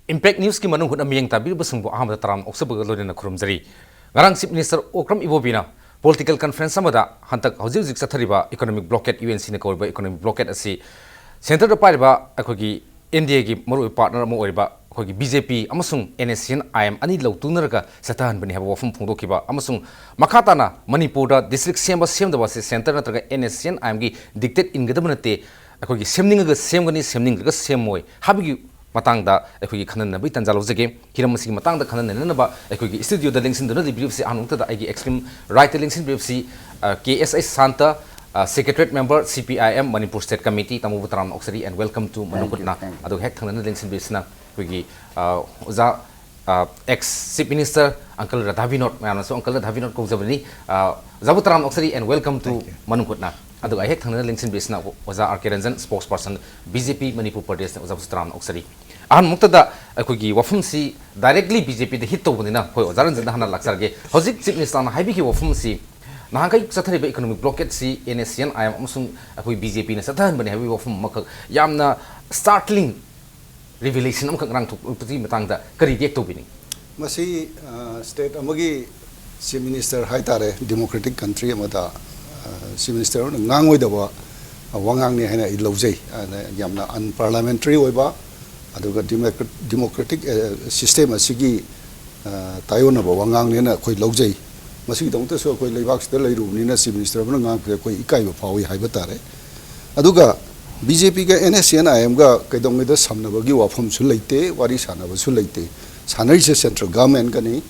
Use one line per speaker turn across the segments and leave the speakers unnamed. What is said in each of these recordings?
Impact News ki Manung Hutna miyang tabi basungbo aham taram oksabaga lodena khurumjari. Ngarang Chief Minister Okram Ibobina political conference samada hantak hauzik zik sathariba economic blockade UNC na kawriba economic blockade asi center da pariba akogi India gi maru partner mo oriba akogi BJP amasung NSCN IM ani lautunaraga satahan bani haba wafum phongdokiba amasung makhatana Manipur da district semdaba se center natraga NSCN IM gi dictate ingadabnate akogi semninga semgani semninga semmoy habigi matangda akogi khanan nabi tanjalojage hiramasi matangda khanan nanaba akogi studio da lingsin dona briefsi anungta da agi extreme right lingsin briefsi KSI Santa Secretariat Member CPIM Manipur State Committee tamu butaram oksari and welcome to Manung Hutna adu hek thangna lingsin briefsna akogi oza ex Chief Minister Uncle Radhavinot mana so Uncle Radhavinot ko jabani zabutaram oksari and welcome to Manung Hutna adu hek thangna lingsin briefsna oza RK Ranjan spokesperson BJP Manipur Pradesh oza butaram oksari ahan muktada akogi wafum si directly BJP de hit tobunina hoi ozaran janda hana laksarge hojik Chief Minister na haibi ki wafum si nahangai sathariba economic blockade si NSCN IM amsung akoi BJP na sathan bani haibi wafum makak yamna startling revelation amkak rang thuk pati matangda kari dek tobini
masi state amagi Chief Minister haitare democratic country amada Chief Minister ngangoi dawa wangang ni haina ilojai yamna unparliamentary oiba aduga democratic system asigi tayona ba wangang ne na khoi lojai masigi dongta so khoi leibak sta leiru ni na Chief Minister bna ngang khoi khoi ikai ba phawi haiba tare aduga BJP ga NSCN IM ga kaidong da samna ba gi wafam su leite wari sana ba su leite sanai se central government ga ni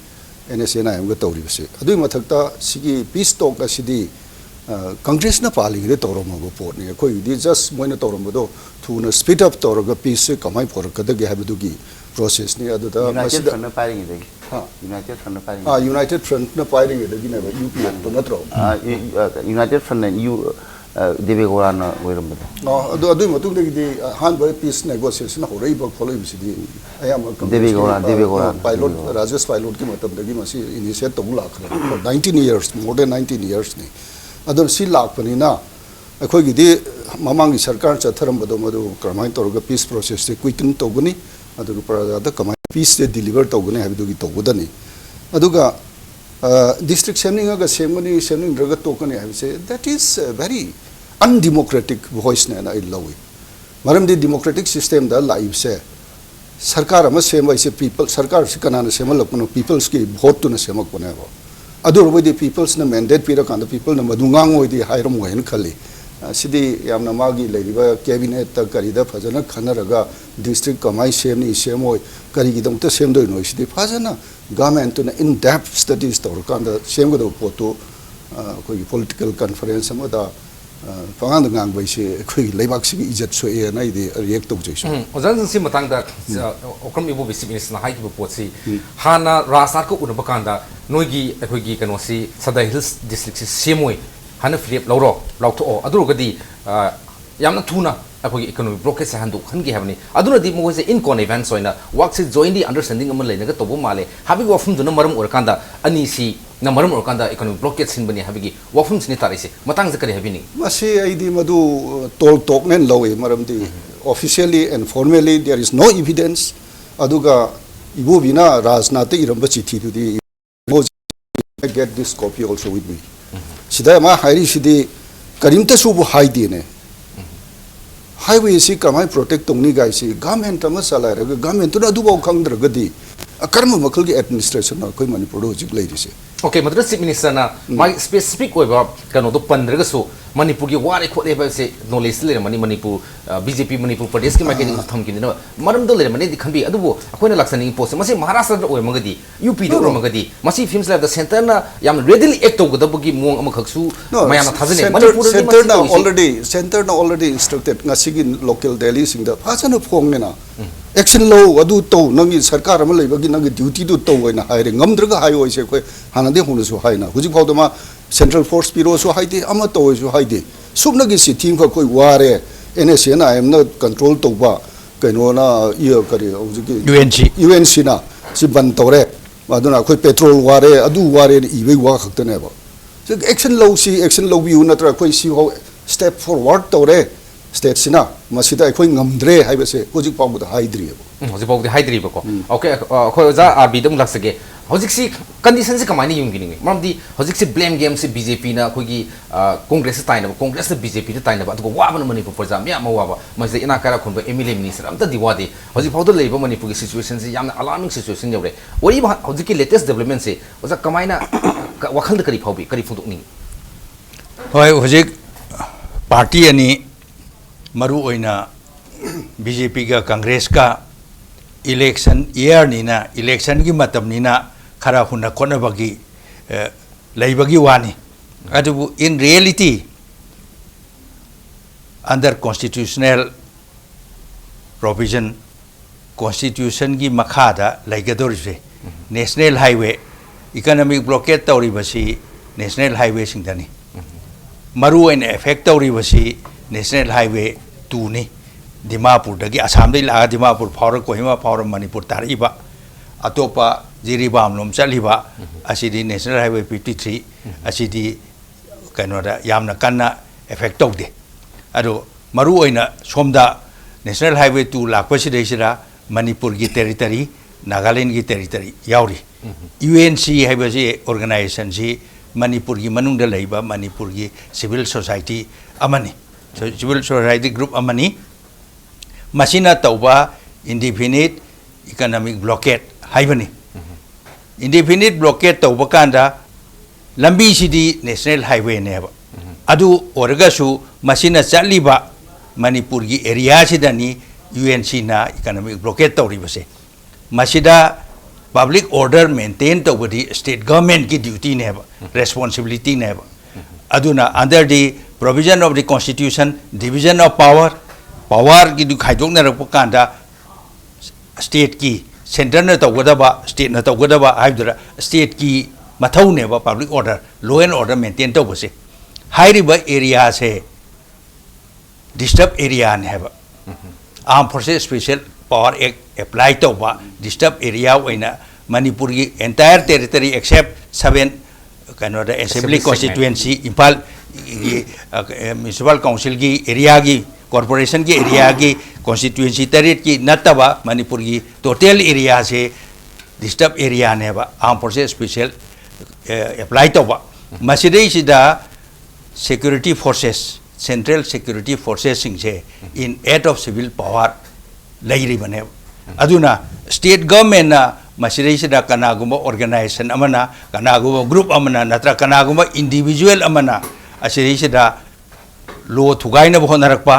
NSCN IM ga tawri ba se adui mathakta sigi peace talk asidi Congress na pali de torom go port ni khoi di just moina torom do thuna speed up toroga peace kamai for kada ge habidu gi process ni adu da
United Front na pairing de ha United Front na pairing
United Front na pairing de gi na UP to na tro
United Front na you Devegowara na goiram
no adu matung de gi han ba peace negotiation ho rei ba follow bi di ayam
Devegowara
pilot Rajesh pilot ki matam de gi masi initiate to la khra 19 years more than 19 years ni adon si lak pani na akhoi gi di mamang gi sarkar chatharam bado madu kramai torga peace process te quicken toguni adu para da kamai peace te deliver toguni habidu gi togudani aduga district semning ga semgani semning raga tokani habise that is a very undemocratic voice na I love it maram di democratic system da live se sarkar ama sema ise people sarkar sikana na sema lokno peoples ki vote to na sema kone ba adur the people's na mandate pira kan the people na madungang oi di hairam mo hen khali sidi yamna magi leiba cabinet ta karida phajana khanaraga district kamai semni semoi kari gi dong ta sem doi noi sidi phajana government to na in depth studies tor kan da sem go poto koi political conference ma da pangang ngang bai se koi leibak si ijat so e na idi react to jaisu
ozan si matang da okram ibo bisi minister na haibu potsi hana rasar ko unaba kanda noigi akogi kano si Sadai Hills district si semoi hana flip lauro lauto adurugadi yamna thuna akogi economic blockade se handu khangi habni aduna di mo se in con events oina work se jointly understanding am leina ga tobo male habi wafum duna maram orkanda ani si na maram orkanda economic blockade sin bani habigi wafum sin tarise matang zakari habini
masi aidi madu tol tok nen lowe maram di officially and formally there is no evidence aduga ibo bina rajnate iramba chithi du di I get this copy also with me sida ma hairi sidi karimta subu haidi ne highway si kamai protect tongni gai si government ama sala ra government to adu bau khang dra gadi akarma makal gi administration na koi manipur do jik leiri se
okay madra Chief Minister na my specific oiba kano do pandra so manipur gi ware khole ba se knowledge le mani manipur BJP Manipur Pradesh ki marketing tham ki na maram do le mani di khambi adu bo akoina laksani post masi Maharashtra oi magadi UP do magadi masi films lab the center na yam readily act to godabu gi mong am khaksu mayana thajane
manipur center na already instructed ngasi gi local Delhi sing da phajana phong ne na action law adu to nangi sarkar am leiba gi nangi duty do to oina haire ngamdraga hai oi se koi hanade hunu su haina huji phau ma Central Force Bureau so haide ama to so haide subna gi si team kha koi ware NSCN IM na control to ba kaino na ye kari UNC na si ban tore aduna koi petrol ware adu ware ibe wa khakta ne ba action law bi na tra koi si ho step forward tore state sina masida akhoi ngamdre haibase hojik pawda haidri
hojik pawda haidri bako okay khoi oja rb dum laksage hojik si condition si kamani yung gining mamdi hojik si blame game si bjp na khoi gi congress taina congress bjp ta taina ba to wa ba manipur projam ya ma wa ba masida ina kara khunba mla minister amta diwade hojik pawda leiba manipur gi situation si yamna alarming situation yore wari ba hojik ki latest development se oja kamaina wakhal da kari phawbi kari phuduk ni
hoi hojik party ani maru oina BJP ka Congress ka election year nina election gi matam nina khara huna kona bagi laibagi wani adu in reality under constitutional provision constitution gi makhada laigador je national highway economic blockade tawri basi national highway singdani maru oina effect tawri basi national highway 2 ni Dimapur dagi Assam dai la Dimapur phawra Kohima phawra Manipur tariba atopa Jiribam lom chaliba asidi national highway 53 asidi kanoda yamna kanna effect tawde ado maru oina somda national highway 2 lakpasi deisira Manipur gi territory Nagaland gi territory yauri UNC haibasi organization si Manipur gi manung da leiba Manipur gi civil society amani civil society group amani masina tauba indefinite economic blockade haibani indefinite blockade tauba kanda lambi sidi national highway ne ba adu oraga su masina chaliba Manipur gi area sidani UNC na economic blockade tauri base masida public order maintain tawadi state government ki duty ne ba responsibility ne ba aduna under the provision of the constitution division of power ki du khaidok na rakpa kanda state ki center na tawgadaba state na tawgadaba haidra state ki mathau ne ba public order law and order maintain tawbase hairiba area se disturb area ne ba armed forces special power act apply tawba disturb area oina Manipur ki entire territory except 7 kanoda assembly constituency impal municipal council ki area ki corporation ki area ki constituency territory ki nataba Manipur ki total area se disturb area ne ba armed forces special apply to ba masidei sida security forces central security forces sing se in aid of civil power lairi bane aduna state government na masidei sida kanaguma organization amana kanaguma group amana natra kanaguma individual amana asidei sida law thugai na bonarakpa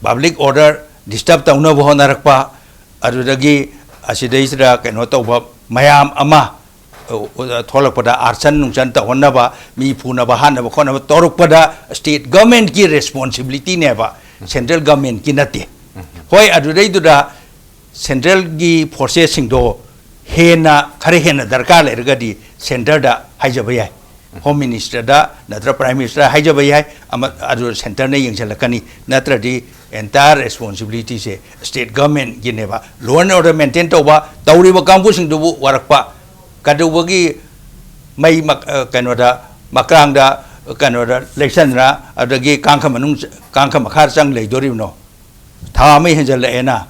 public order disturb tauna bonarakpa adudagi asidei sida keno tawba mayam ama tholakpada arsan nungchan tawna mi phuna ba han ba khona torukpada state government ki responsibility ne ba central government ki nate hoi adudai duda central gi forces singdo hena khare hena darkar le regadi center da haijabaya home minister da natra prime minister haijabaya ama adu center na yengjalakani natra di entire responsibility se state government gi ne ba law and order maintain to ba tawri ba kampu singdo warakpa kadubagi mai kanoda makrangda kanoda leksandra adagi kangkha manung kangkha makhar chang leidori no thamai henjal ena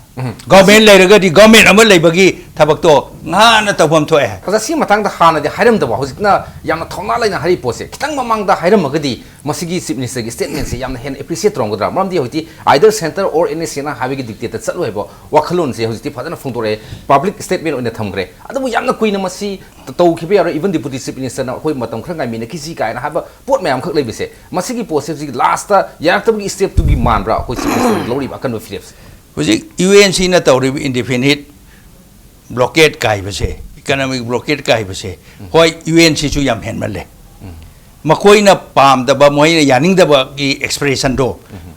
government leiragadi government amal leibagi thabak to ngana tawam thoe
kaza si matang da hana de hairam da hojikna yamna thongna laina hari pose kitang mamang da hairam magadi masigi chief minister gi statement se yamna hen appreciate rongodra mamdi hoiti either center or any sena habigi dictate chalu hebo wakhalun se hojiti phadana phungtore public statement oina thamgre adabu yamna kuina masi tau khibe aro even deputy chief minister na hoi matam khrangai mina kisi kai na haba pot mayam khak leibise masigi pose ji last ta yaktabgi step to gi manbra hoi chief minister lori ba kan philips
hojik UNC na tawri indefinite blockade kai base economic blockade kai base hoi UNC chu yam hen male makoina pam da ba moina yaning da ba ki expression do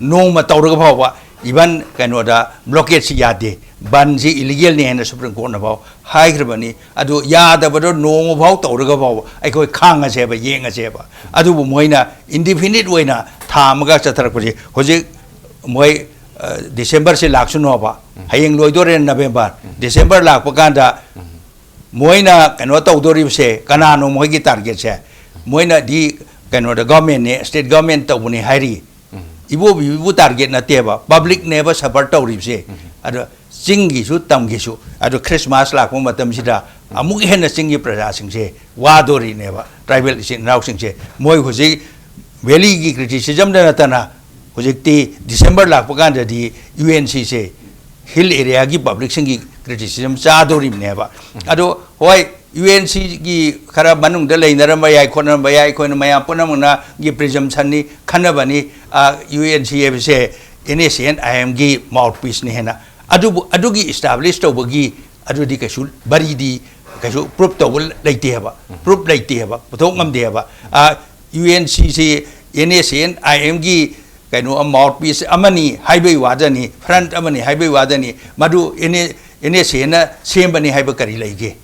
no ma tawra ba ba even kanoda blockade si yade ban si illegal ne na supreme court na ba hai grabani adu ya da ba do no ba tawra ba ai koi khanga se ba yenga se ba adu moina indefinite oina thamaga chatharak pa hojik moi December se laksuno ba hayeng loidore November December lakpa kanda moina kano tawdori se kanano moi gi target se moina di kano the government ne state government tawni hairi ibo bibu target na teba public neba support tawribse ado singi su tamgi su ado Christmas lakmo matam sida amuk hena singi praja singse wadori neba tribal sin raw singse moi hoji valley gi criticism da natana hojikti December lakpakan da di UNC se hill area gi public singi criticism chadori neba ado hoi UNC gi khara manung da leinaram bayai khonam bayai khon maya punamuna gi presumption ni khanabani UNC se NACN IM gi mouthpiece ni hena adu gi establish to bagi adu di kasul bari di kasul proof to leite haba proof leite haba puthok ngam de haba UNC se NACN IM gi kaino mouthpiece amani highway wadani front amani highway wadani madu NACN na sembani highway kari leige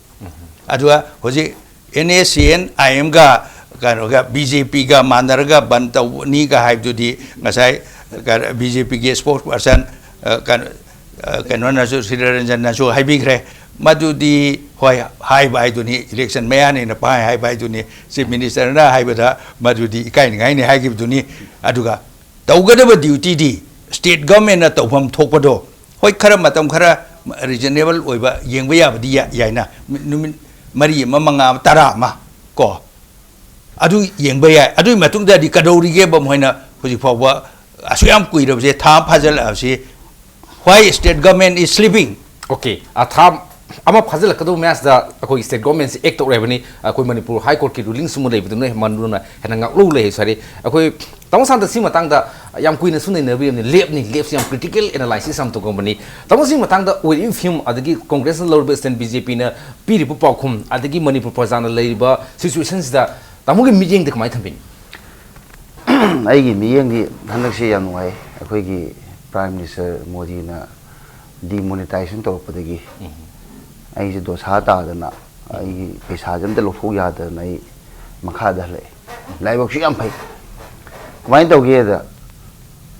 adua hoji NACN IM ga karoga BJP ga mandarga bantau ni ga haibdu di ngasai BJP ge spokesperson kan na so sidaranjan na so haibigre madu di hoi hai bai du ni election maya ni na pai hai bai du ni chief minister na hai bada madu di kai ngai ni hai gi du ni aduga tawgadaba duty di state government na tawham thokpado hoi khara matam khara reasonable oiba yengba yabadi yaina mari mamanga tara ma ko adu yengba ya adu matung da di kadori ge bam hoina hoji phawa asuyam kuirab je tha phajal abse why state government is sleeping
okay atham ama phajal kadu mas da akoi state government act to revenue akoi manipur high court ki ruling sumu lei bidun manuna hena ngak lu lei sari akoi tamosan da sima tang da yam kuina sunai nabi ni lep yam critical analysis am to company tamosi matang da within film adagi congress lower western BJP na piri pu paukhum adagi manipur prajana leiba situations da tamogi meeting de kamai thambin
ai gi miyeng di hanak se yam ngai akoi gi prime minister modi na demonetization to padagi ai je do sa ta da na ai paisa jam de lo thu ya da nai makha da le lai bok shi am phai kamai tau ge da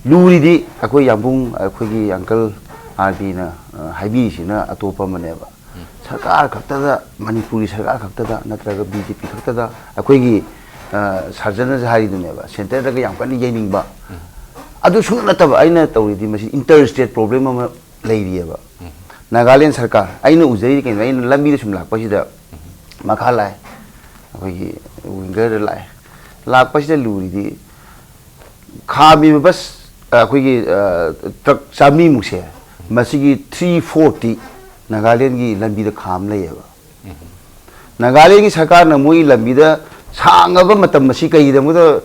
luri di akoi yambung akoi gi uncle RB na haibi sina atopa maneba sarkar khakta da manipuri sarkar khakta da natraga BJP khakta da akoi gi sarjana jahari duneba center da yam kan yening ba adu su na taba aina tawri di masi interstate problem ma leirieba Nagaland sarkar aina uzai ke aina lambi sum lak pasi da makhalai akoi gi winger lai lak pasi da luri di khami bas akoi gi truck chami mukse masigi 340 Nagaland gi lambi da kham leieba Nagaland gi sarkar na moi lambi da sangaba matam masi kai da mu da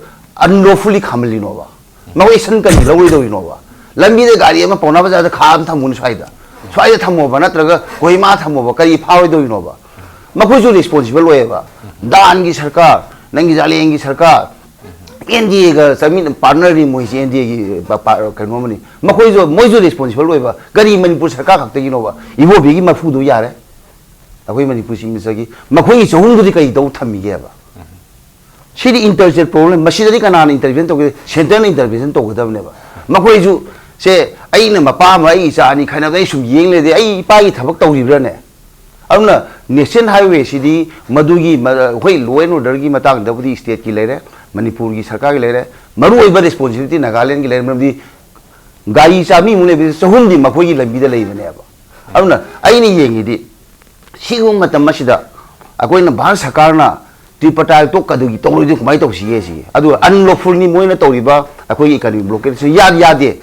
unlawfully khamli no ba noi san kan lawri do no ba lambi da gari ma pona ba da kham thamun swaida thamo ba natraga koi ma thamo ba kai phawai do no ba makoi ju responsible loe ba dan gi sarkar nangi jali gi sarkar NDA ga samin partner ri moi NDA gi kan mo mani makoi jo moi ju responsible loe ba gari manipur sarkar khakta gi no ba ibo bi gi mafu do yare akoi manipur sing misagi makoi johung du kai do thami ge ba shiri interstate problem masjid kana intervention to center intervention to gadam ne ba makoi ju se ai na mapa ma ai sa ni khana dai sum yeng le de ai pa gi thabak tawri bra ne amna national highway sidi madugi hoi law and order gi matang da budi state ki lere manipur gi sarkar gi lere maru oi ba responsibility Nagaland gi lere mabdi gai sa mi mune bi sahum di makoi gi lambi da lei ne ba amna ai ni yengi di sigum matam masida akoi na bhar sarkar na tripartite to kadugi to ri kumai to si si adu unlawful ni moina to riba akoi economic blockade se ya de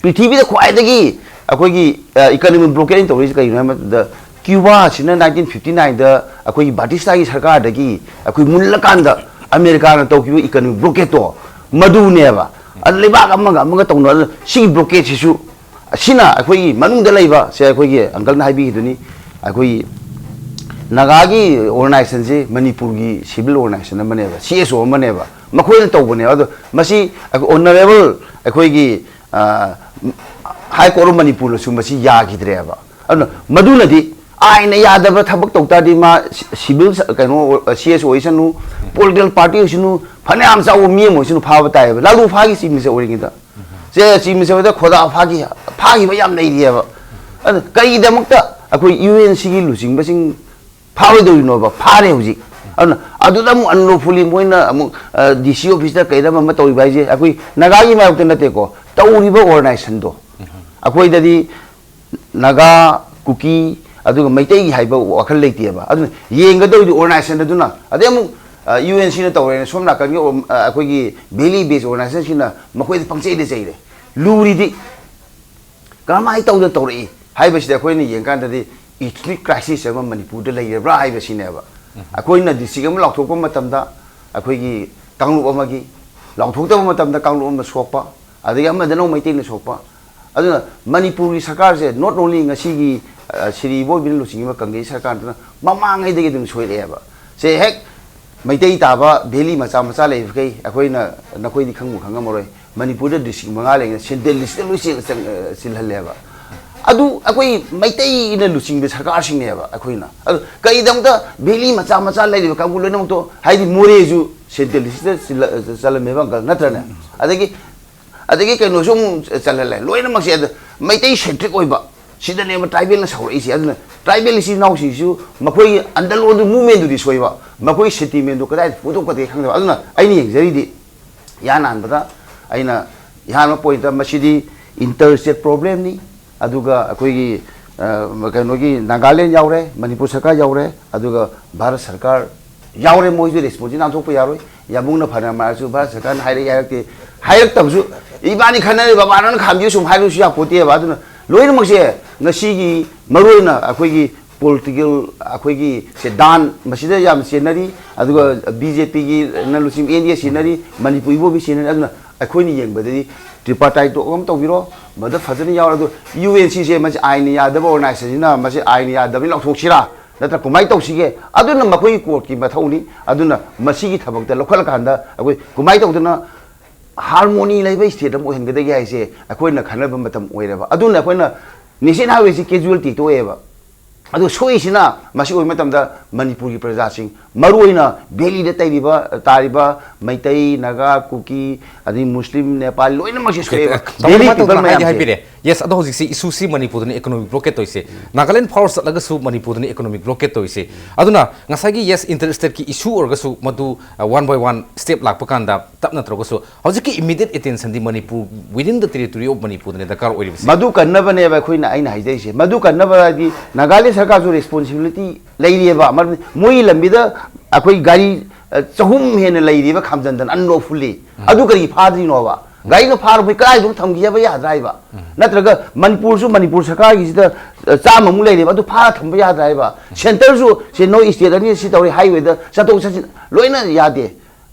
prithvi da khwai da gi akoi gi economic blockade to ri kai na da Cuba sina 1959 da akoi Batista gi sarkar da gi akoi mullakan da America na to ki economic blockade to madu ne ba aleba amaga to no si blockade si su sina akoi manung da leiba se akoi gi uncle na haibi duni akoi Nagagi organization je Manipur gi civil organization maneba CSO maneba makoi na tawbane ado masi honorable akoi gi high court Manipur su masi ya gidreba ado maduna di aina yadaba thabak tawta di ma civil kaino CSO isanu political party isanu phanam saw mi mo isanu phawa tai lalu phagi simi se oringida je simi se da khoda phagi ba yam nei dieba ado kai damakta akoi UNC gi lusing basing Power do you know about Pare Uzi? Unlawfully Moina DC office दा कइदा मा तौरी बाइजे अखोई नागागी मायक नते को तौरीबा organisation दो अखोई ददी Naga cookie अदुगा Meitei गी हाइबा वखल लेतिएबा अदु येंगदो organisation अदुना अदे अमु यूएनसी ने तौरे सोमना कगी अखोई बेली बेस ऑर्गेनाइजेशन सिना मखोई पंगचै दे चैरे लूरी दी कमाई तौद तौरे हाइबसिदा अखोई ने येंगांददी इथनिक क्राइसिस अमा मणिपुर दे लेयब्रा हाइबसिनेबा अखोई ना डिस्ट्रिक्ट अमा लाउथोकपा मतमदा अखोई गी कांगलुप अमागी लाउथोकतबा मतमदा कांगलुप अमा सोकपा अदगी अमदनो मैतै ने सोकपा अदुना मणिपुर की सरकार से नॉट ओनली ngasiगी श्री बोबिन लुसिंग कंगे सरकार ममांगै दगी दुम सोइरेबा से हेक मैतै ताबा भेली मचा मचा लेफकै अखोइना नखोइदि खंगु खंगमरोय मणिपुर डिस्ट्रिक्ट मंगा लेंगे सेंट्रल लिस्ट लुसि सिलहलेबा अदु अखोइ मैतै इन लुसिंग सरकार सिंगनेबा अखोइना अदु कइदमता भेली मचा मचा लेरिबा कांगु लोइनमतो हाइदि मोरेजु सेंट्रल लिस्ट चलमेबा नत्रने अदगी कइनो सुम चलले लोइनमसे मैतै सेंट्रिक ओइबा सिदने ट्राइबल सौरइसी अदुना ट्राइबल इसी नाउसिसु मखोइ अंडरलोड मूवमेंट दुदि सोइबा मखोइ सेटिमेंट दो कदाइ फोटो कदे खंगबा अदुना आइनि येंजरिदि यानानबदा आइना याना पॉइंट मसिदि इंटरस्टेट प्रॉब्लम नि अदुगा अखोइगी कइनोगी नागालैंड यावरे मणिपुर सरकार यावरे अदुगा भारत सरकार यावरे मोइजु रेस्पॉन्सिबिलिटी नाथोप यारोय यामुंगना फना मारसु भारत सरकार हाइरे यारके हाइरक्तबसु इबानी खनरे बाबानन खामजि सुम हाइरुसु यापोते बादुना लोइनमसे ngasiगी मरोइना अखोइगी पॉलिटिकल अखोइगी से दान मसिदा याम सेनरी अदुगा बीजेपी की नलुसिम एनडीए सेनरी मणिपुर इबो बि सेनरी अदुना अखोइनी येंगबदि ट्रिपार्टाइट ओम तौबिरो मद फजनी याव अदु यूएनसी से मस आइन यादब ऑर्गेनाइजेशन ना मस आइन यादब लौथोक्सिरा नत्र कुमाई तौसिगे अदुना मखोइ कोर्ट की मथौनी अदुना मसिगी थबकता लखल कांदा अखोइ कुमाई तौदना हार्मोनी लेबे स्टेट अम ओहेंगदगे हाइसे अखोइना खनब मतम ओइरेबा अदुना अखोइना नेशन हाईवे कैजुअलिटी तो एबा अदु सोइसिना मसि ओइ मतमदा मणिपुर की प्रजासिंग मरुइना बेली दे तैरिबा तारिबा मैतै नागा कुकी अदि मुस्लिम नेपाल लोइना मसि सोइबा बेली पीपल मयाम हाइबिरे
यस अदो होजिसि इशू सि मणिपुर नि इकोनॉमिक ब्लॉकेट तोइसे नागालैंड फॉर्स लगसु मणिपुर नि इकोनॉमिक ब्लॉकेट तोइसे अदुना ngसागी यस इंटरस्टेट की इशू ओरगसु मदु वन बाय वन स्टेप लाकपकांदा तपना तरगसु होजिकि इमीडिएट अटेंशन दि Manipur within the territory of Manipur ने दरकार ओइरिबसि मदु
कन्नबने बा खोइना आइना हाइजैसे मदु कन्नबा दि नागालैंड सरकार जो रिस्पांसिबिलिटी लेरिबा मोई लंबिदा अखोई गाड़ी चहुम हेन लेरिबा खामजंदन अनलॉफुली अदु करी फाद्रिनोबा गाड़ी नो फार भई कराइ दुम थमगियाबा याद्राइबा नत्रगा मणिपुर सरकार की सिदा चाममु लेरिबा अदु फार थमबा याद्राइबा सेंटर सु से नो स्टेट अनि सि तौरी हाईवे द चतो ससि लोइना यादे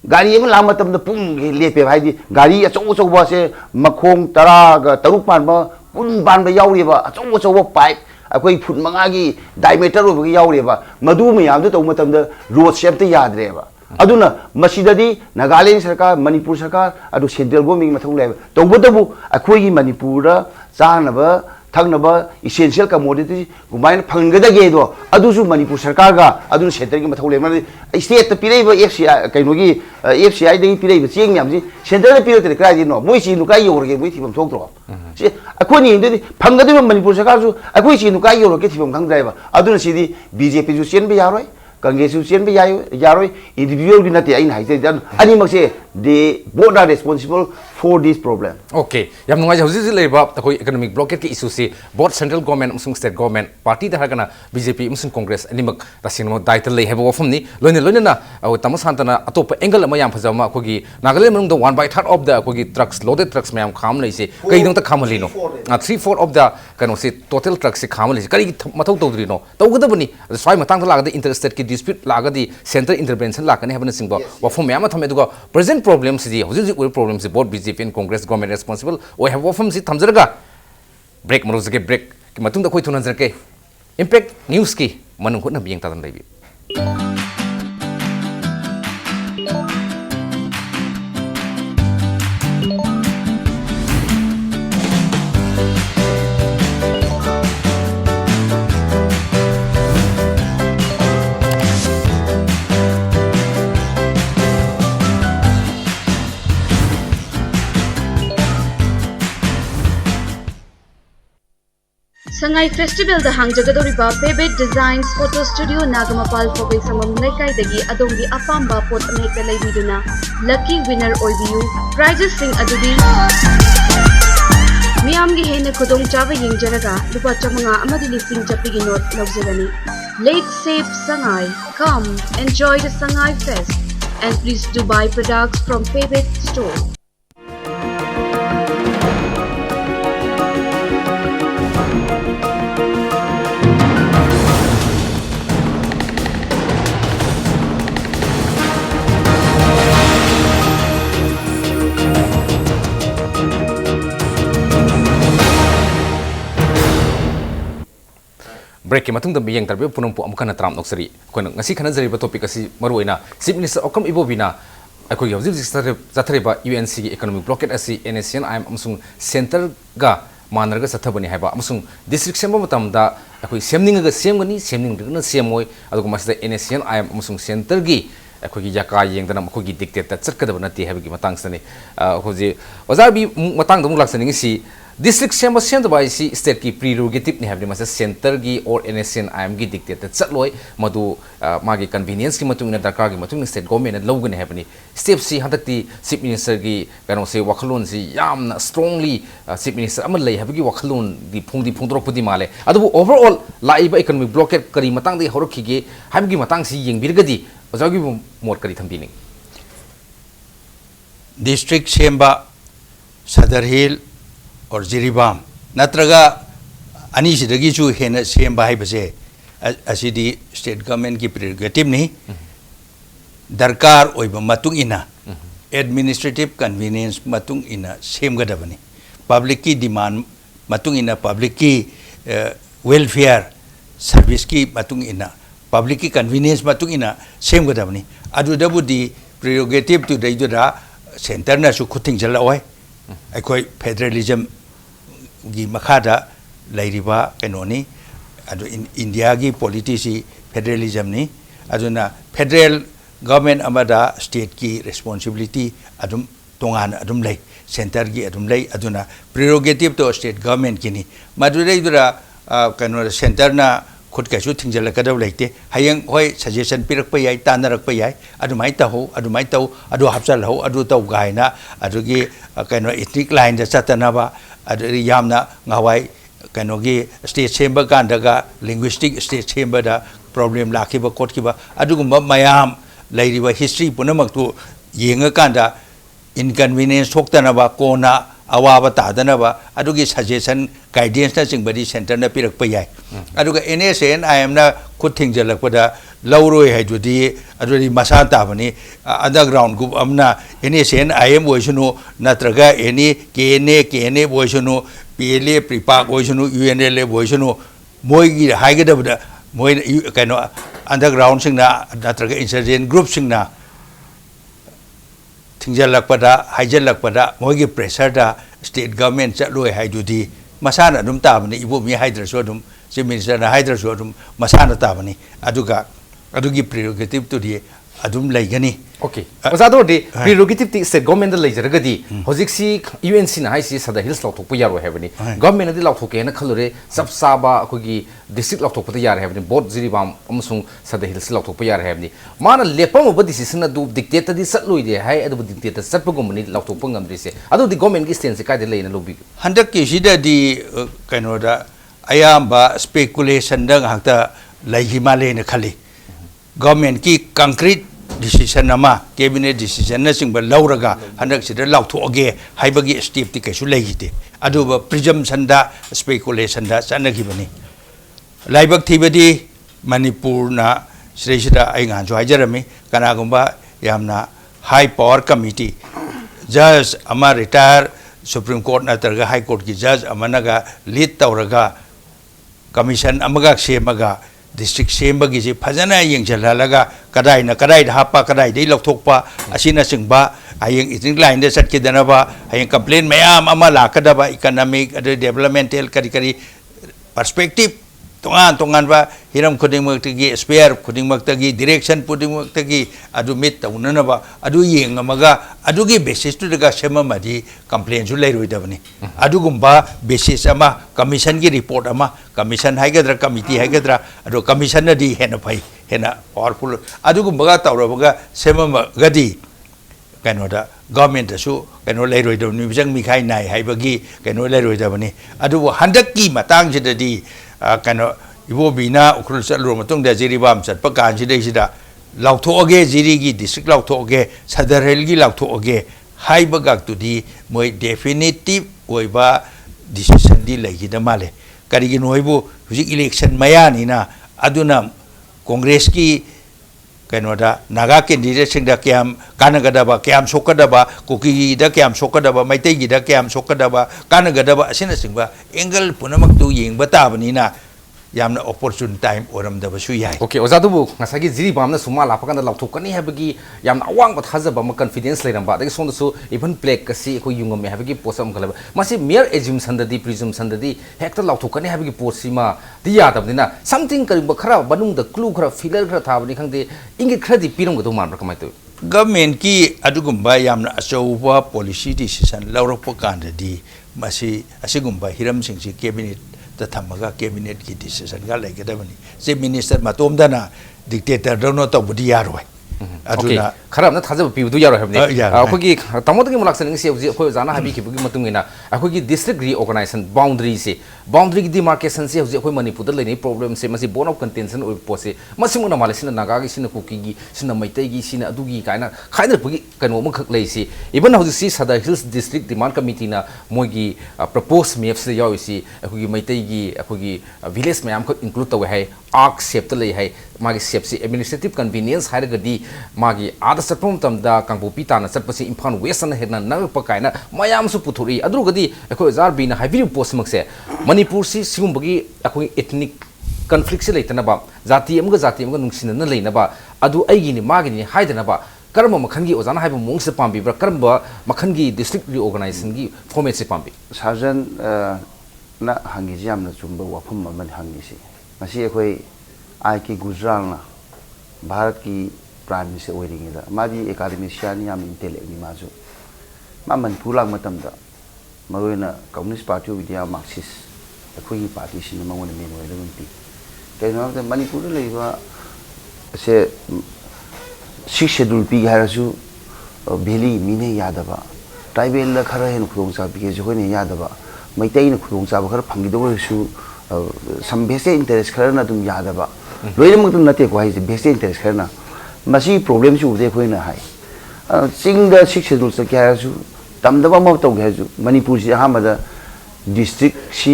गाड़ी एम लाम मतम द पुंग लेपे हाइदि गाड़ी अचौ अचौबा से मखोंग तरागा तरुक पानबा कुन पानबा याउरिबा अचौ अचौबा पाइप अखोई फुट मंगागी डायमीटर ओबगी याउरेबा मदु मयामदु तौ मतमद रोड शेप त याद्रेबा अदुना मसिददी नागालैंड सरकार मणिपुर सरकार अदु सेंट्रल गवर्नमेंट मथौ लेब तौबदबु अखोई मणिपुर चानबा थंगनबा इसेंशियल कमोडिटी गुमाइन फंगदगे दो अदुसु मणिपुर सरकार गा अदुन सेंटर की मथौ लेब स्टेट पिरेबा एफसीआई कइनोगी एफसीआई दगी पिरेबा चेंग म्यामजी सेंटर पिरोते क्राइदि नो मोइ ची नुकाई योरगे मोइ थिबम थोक्त्रो से अखोनी इंदि फंगदबा मणिपुर सरकार सु अखोई ची नुकाई योरगे थिबम खंगद्राइबा अदुन सिदी बीजेपी जु चेन बे यारोय कांग्रेस जु चेन बे यारोय इंडिविजुअल की नते आइन हाइसे जन अनिमसे they both are responsible for this problem
okay याम नुंगाइ हौजि लेबा अखोई इकोनॉमिक ब्लॉकेट की इशू से बोथ सेंट्रल गवर्नमेंट अमसुंग स्टेट गवर्नमेंट पार्टी दा हगना बीजेपी अमसुंग कांग्रेस अनिमक तसिंगम दायित्व लै हेबो वफमनी लोइने लोइनेना तमसांतना अतोप एंगल अमा याम फजामा अखोगी नागालैंड मनुंग द 1/3 ऑफ द अखोगी ट्रक्स लोडेड ट्रक्स मयाम खाम लैसे कइदों त खामलिनो 3/4 ऑफ द कनो से टोटल ट्रक्स से खाम लैसे करी मथौ तौद्रिनो तौगदबनी स्वाइ मतंग लागद इंटरस्टेट की डिस्प्यूट लागदी सेंटर इंटरवेंशन लाकने हेबन सिंगबो वफम मयाम थमे दुगा प्रेजेंट प्रॉब्लम से हौजि प्रॉब्लम से both BJP and Congress government responsible ओ हैव वफम से थमजरगा ब्रेक मरुजगे ब्रेक की मतुंग द खोइ थुनजरके इम्पैक्ट न्यूज़ की मनुंग हुटना बियंग तादन लैबी
Sangai Festival the Hangjagadoriba Pebet Designs Photo Studio Nagamapal Fogai Samam Laikai Dagi Adongi Apamba Pot Ameka Laibiduna Lucky Winner Oibiu Prizes Sing Adudi Miamgi Hena Kodong Java Yingjaraga Lupa Chamanga Amadi Listing Japigi Not Lobzagani Late Safe Sangai Come enjoy the Sangai Fest and please do buy products from Pebet Store.
Break ke matung demi yang terbaik punung pu amkan tram nokseri. Kono ngasi khana jari topik kasi maruina. Chief Minister Okam Ibobina aku yau jib zatari ba UNC economic blockade asi NACN IM amsung center ga manarga sathabani haiba amsung district semba matam da aku semning ga semgani semning na semoi adugo masida NACN IM amsung center gi aku gi jaka yang dana aku gi dictate chatkadaba nati habi gi matang sani hoji ozabi matang dum laksani si district semba senda bai si state ki prerogative ni habni masa center gi or NSN IM gi dictate chatloi madu magi convenience ki matung na darkar gi matung state government logane habni step si hadakti chief minister gi kano se wakhalon si yamna strongly chief minister amal lei habgi wakhalon di phungdrok pudi male adu overall laiba economic blockade kari matang di horokhi gi habgi matang si yengbirgadi ojagi mot kari thambini
district semba Sadar Hill और जिरीबाम नत्रगा अनि सिदगी चु हेन same bye बसे असिदी state government की prerogative नहीं दरकार ओइब मतुंग इना administrative convenience मतुंग इना सेम गदबनी पब्लिक की डिमांड मतुंग इना पब्लिक की वेलफेयर सर्विस की मतुंग इना पब्लिक की कन्वीनियंस मतुंग इना सेम गदबनी अदुदबुदी प्रेरोगेटिव टु दैदुदा सेंटर ना सु खुथिंग जलाओय अखोय फेडरलिज्म की मखादा लाइरिबा कनोनी अदु इंडिया की पॉलिटिसी फेडरलिज्म नि अदुना फेडरल गवर्नमेंट अमदा स्टेट की रिस्पांसिबिलिटी अदुम तोंगान अदुम लै सेंटर की अदुम लै अदुना प्रेरोगेटिव तो स्टेट गवर्नमेंट की नि मदुरै दुरा कनो सेंटर ना खुद कैसु थिंजलकदब लेते हयंग होय सजेशन पिरक पे याय तानरक पे याय अदुमाय तहो अदु हापचल हो अदु तौ गायना अदुगी कनो इथनिक लाइन द चतनबा अदु यामना ngawai कनो गी स्टेट सेंबर कांदगा लिंग्विस्टिक स्टेट सेंबर दा प्रॉब्लम लाखिबा कोटकिबा अदुगुम मयाम लैरिबा हिस्ट्री पुनमक्तु येंगा कांदा इनकन्वीनियंस थोक्तनबा कोना अवाबा तादनबा अदुगी सजेशन गाइडेंस ना चिंगबदी सेंटर ना पिरक पे याय अदुगा NSN IM ना खुद थिंजलकपदा लौरोय हाइदुदी अदुदी मसा ताबनी अंडरग्राउंड ग्रुप अमना NSN IM ओइसनु नत्रगा एनी KNA ओइसनु PLA प्रिपाक ओइसनु UNLA ओइसनु मोइगी हाइगदबदा मोइ कनो अंडरग्राउंड सिंगना नत्रगा इंसर्जेंट ग्रुप सिंगना थिंजलकपदा हाइजलकपदा मोइगी प्रेशर दा स्टेट गवर्नमेंट चलोय हाइदुदी मसाना दुम ताबनी इबो मी हाइद्रसो दुम चीफ मिनिस्टर ना हाइद्रसो दुम मसाना ताबनी अदुगा अदुगी प्रेरोगेटिव तो दिए अदुम लैगनी
ओके ओजादो दे प्रेरोगेटिव ति स्टेट गवर्नमेंट द लैजरगदी होजिक्सी UNC ना हाइसी सदा हिल्स लाउथोक यारो हेबनी गवर्नमेंट दि लाउथोके ना खलुरे सब साबा अखोगी डिस्ट्रिक्ट लाउथोक पता यार हेबनी बोर्ड जिरिबाम अमसुंग सदा हिल्स लाउथोक यार हेबनी माना लेपम अब डिसीजन अदु डिक्टेट दि सटलोइ दे हाय अदु डिक्टेट सटपगुमनी लाउथोक ngam अदु दि गवर्नमेंट की स्टैंड से कायदे लेना लोबी
हंडक की सिदा दि कनोदा अयाम्बा स्पेकुलेशन दंग हक्ता लैहि माले न खली गवर्नमेंट की कंक्रीट डिसीजन अमा कैबिनेट डिसीजन न सिंग लौरगा हंडक सिदा लाउथोगे हाइबगी स्टेप ति कैसु लैहिते अदुबा प्रिजम्पशन दा स्पेकुलेशन दा सनगिबनी लाइबक थिबदी मणिपुर ना श्रेष्ठा आइगांजो हाइजरमी कनागुंबा यामना हाई पावर कमिटी जज अमा रिटायर सुप्रीम कोर्ट नत्रगा हाई कोर्ट की जज अमनगा लीड तौरगा कमीशन अमगा सेमगा डिस्ट्रिक्ट सेमबगी जे फजना यंगजललगा कदाई हापा कदाई दे लौथोकपा असिना सिंगबा हयंग इथिंग लाइन दे सटकेदनबा हयंग कंप्लेन मयाम अमा लाकदबा इकोनॉमिक डेवलपमेंटल करी पर्सपेक्टिव ꯇꯣꯉꯥꯟꯕ ꯍꯤꯔꯝ ꯈꯨꯗꯤꯡꯃꯛꯇꯒꯤ ꯁ꯭ꯄꯦꯌꯔ ꯈꯨꯗꯤꯡꯃꯛꯇꯒꯤ ꯗꯤꯔꯦꯛꯁꯟ ꯈꯨꯗꯤꯡꯃꯛꯇꯒꯤ ꯑꯗꯨ ꯃꯤꯠ ꯇꯧꯅꯅꯕ ꯑꯗꯨ ꯌꯦꯡꯉꯝꯃꯒ ꯑꯗꯨꯒꯤ ꯕꯦꯁꯤꯁꯇꯨꯗꯒ ꯁꯦꯝꯃꯝꯃꯗꯤ ꯀꯝꯄ꯭ꯂꯦꯟꯁꯨ ꯂꯩꯔꯣꯏꯗꯕꯅꯤ ꯑꯗꯨꯒꯨꯝꯕ ꯕꯦꯁꯤꯁ ꯑꯃ ꯀꯃꯤꯁꯟꯒꯤ ꯔꯤꯄꯣꯔꯠ ꯑꯃ ꯀꯃꯤꯁꯟ ꯍꯥꯏꯒꯗ꯭ꯔꯥ ꯀꯃꯤꯇꯤ ꯍꯥꯏꯒꯗ꯭ꯔꯥ ꯑꯗꯣ ꯀꯃꯤꯁꯟꯅꯗꯤ ꯍꯦꯟꯅ ꯐꯩ ꯍꯦꯟꯅ ꯄꯥꯋꯔꯐꯨꯜ ꯑꯗꯨꯒꯨꯝꯕꯒ ꯇꯧꯔꯕꯒ ꯁꯦꯝꯃꯝꯃꯒꯗꯤ ꯀꯩꯅꯣꯗ ꯒꯚꯔꯟꯃꯦꯟꯇꯁꯨ ꯀꯩꯅꯣ ꯂꯩꯔꯣꯏꯗꯕꯅꯤ ꯃꯤꯆꯪ ꯃꯤꯈꯥꯏ ꯅꯥꯏ ꯍꯥꯏꯕꯒꯤ ꯀꯩꯅꯣ ꯂꯩꯔꯣꯏꯗꯕꯅꯤ ꯑꯗꯨꯕꯨ ꯍꯟꯗꯛꯀꯤ ꯃꯇꯥꯡꯁꯤꯗꯗꯤ ꯀꯩꯅꯣ ꯏꯕꯣꯕꯤꯅ ꯎꯈ꯭ꯔꯨꯜ ꯆꯠꯂꯨꯔ ꯃꯇꯨꯡꯗ ꯖꯤꯔꯤꯕꯥꯝ ꯆꯠꯄ ꯀꯥꯟꯁꯤꯗꯩꯁꯤꯗ ꯂꯥꯎꯊꯣꯛꯑꯒꯦ ꯖꯤꯔꯤꯒꯤ ꯗꯤꯁꯇ꯭ꯔꯤꯛ ꯂꯥꯎꯊꯣꯛꯑꯒꯦ ꯁꯗꯔ ꯍꯤꯜꯒꯤ ꯂꯥꯎꯊꯣꯛꯑꯒꯦ ꯍꯥꯏꯕꯒꯥꯛꯇꯨꯗꯤ ꯃꯣꯏ ꯗꯦꯐꯤꯅꯤꯇꯤꯚ ꯑꯣꯏꯕ ꯗꯤꯁꯤꯁꯟꯗꯤ ꯂꯩꯈꯤꯗ ꯃꯥꯜꯂꯦ ꯀꯔꯤꯒꯤꯅꯣ ꯍꯥꯏꯕꯨ ꯍꯧꯖꯤꯛ ꯏꯂꯦꯛꯁꯟ ꯃꯌꯥꯅꯤꯅ ꯑꯗꯨꯅ ꯀꯣꯡꯒ꯭ꯔꯦꯁꯀꯤ ꯀꯩꯅꯣꯗ ꯅꯥꯒꯥ ꯀꯦꯟꯗꯤꯗꯦꯠꯁꯤꯡꯗ ꯀꯌꯥꯝ ꯀꯥꯟꯅꯒꯗꯕ ꯀꯌꯥꯝ ꯁꯣꯛꯀꯗꯕ ꯀꯨꯀꯤꯒꯤꯗ ꯀꯌꯥꯝ ꯁꯣꯛꯀꯗꯕ ꯃꯩꯇꯩꯒꯤꯗ ꯀꯌꯥꯝ ꯁꯣꯛꯀꯗꯕ ꯀꯥꯟꯅꯒꯗꯕ ꯑꯁꯤꯅꯆꯤꯡꯕ ꯑꯦꯡꯒꯜ ꯄꯨꯝꯅꯃꯛꯇꯨ ꯌꯦꯡꯕ ꯇꯥꯕꯅꯤꯅ ꯌꯥꯝꯅ ꯑꯣꯄꯣꯔꯆꯨꯟ ꯇꯥꯏꯝ ꯑꯣꯏꯔꯝꯗꯕꯁꯨ ꯌꯥꯏ
ओके ओजादुबु ngасagi जिरीबामना सुमा लाफाकन लाउथोकनी हैबगी याम अवांग थाजब म कॉन्फिडेंस लेरंबा दगे सोंदसु इवन प्लेक कसी को युंगम हैबगी पोसम खलब मासे मेयर एज्यूमसन ददी प्रिजुमसन ददी हेक्टर लाउथोकनी हैबगी पोसिमा दि यादबनिना समथिंग करिब खरा बनुंग द क्लू खरा फिलर खरा थाबनी खंगदे इंगे खरदी पिरंगदो मानब्रा कमाइतो
गवर्नमेंट की अदुगुंबा यामना अचौबा पॉलिसी डिसीजन लौरप कांददी मासी असिगुंबा हिरम सिंगसी कैबिनेट थमगा कैबिनेट की डिसीजन का लेगदबनी से मिनिस्टर मतोमदना डिक्टेटर दनो तबुदी यारोय
अदुना खराबना थाजब पिबदु यारो हैबने अखोगी तमोदगी मुलाक्सन से होजि अखो जाना हाबी किबुगी मतुंगिना अखोगी डिस्ट्रिक्ट रीऑर्गेनाइजेशन बाउंड्री से बाउंड्री की डिमार्केशन से होजि अखो मणिपुर लेनी प्रॉब्लम से मसी बोन ऑफ कंटेंशन ओइ पोसे मसिमुना मालेसिना नागागी सिना कुकीगी सिना मैतैगी सिना अदुगी कायना खाइदर पुगी कनो मखक लेसी इवन होजि सी सदर हिल्स डिस्ट्रिक्ट डिमांड कमिटी ना मोगी प्रपोज मैप से याविसी अखोगी मैतैगी अखोगी विलेज मयाम को इंक्लूड तवे है आर्क शेप त ले है मागी शेप से एडमिनिस्ट्रेटिव कन्वीनियंस हाइरगदी मागी आदा चटपम तमदा कांगबोपी ताना चटपसी इम्फाल वेस्टर्न हेडना नगप कायना मयामसु पुथुरी अदुगदी अखो जारबीना हाइबिरि पोस्टमक्से मणिपुर सी सिगुंबगी अखो एथनिक कन्फ्लिक्ट से लेतनबा जाति अमगा नुंसिनना लेनबा अदु अइगिनि मागिनि हाइदनबा करम मखनगी ओजाना हाइब मोंगसे पाम्बिब्रा करम मखनगी डिस्ट्रिक्ट रिऑर्गेनाइजेशन की फॉर्मेट से पाम्बि
साजन ना हंगी जामना चुंबा वाफम मन हंगी से मसी अखोई आई की गुजरालना भारत की प्राइम मिनिस्टर ओइरिंगदा मादी एकेडमिशियन याम इंटेलेक्ट नि माजु मा मनपुर लाग मतमदा मरोइना कम्युनिस्ट पार्टी विद्या मार्क्सिस्ट अखोई पार्टी सिन मंगोन मेन ओइदम पी कैनो त मणिपुर लेबा से सिक्स शेड्यूल पी हारसु भेली मिने यादबा ट्राइबल ला खरा हेन खुदोंग चा पी जे होने यादबा मैतैन खुदोंग चा खरा फंगिदोरसु सम बेसे इंटरेस्ट खरना तुम यादबा लोइनमक तुम नते को हाइसे बेसे इंटरेस्ट खरना मसी प्रॉब्लम सु उदे खोइना high Ching the six schedule से क्या सु तमदबा म तो गेजु मणिपुर से हामदा डिस्ट्रिक्ट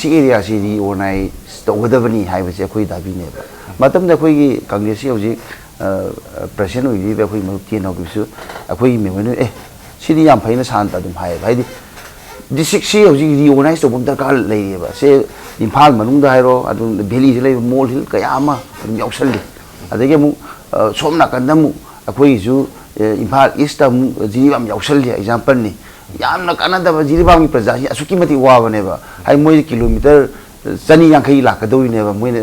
एरिया से री ऑर्गेनाइज तौगदबनी हाइबसे खोइ दाबिने मतम द खोइ कांग्रेस से होजि प्रेसिडेंट ओइबि बे खोइ मरुति नगुसु अखोइ मेमनु ए सिदि याम फैना शांत अदुम हाइ भाइदि डिस्ट्रिक्ट से होजि री ऑर्गेनाइज तो बम दरकार लेबा से इम्फाल मनुंग हाइरो अदुम भेली से ले मॉल हिल कयामा अदुम याउसल्लि अदगे मु सोम नाकंदा मु अखोइजु इम्फाल ईस्ट जिरीबाम याउसल्लि एग्जांपल नि यामना कानादब जिरीबाम की प्रजा असुकी मति वाबनेबा हाइ मोइ किलोमीटर चनी यांखै लाकदौइनेबा मोइने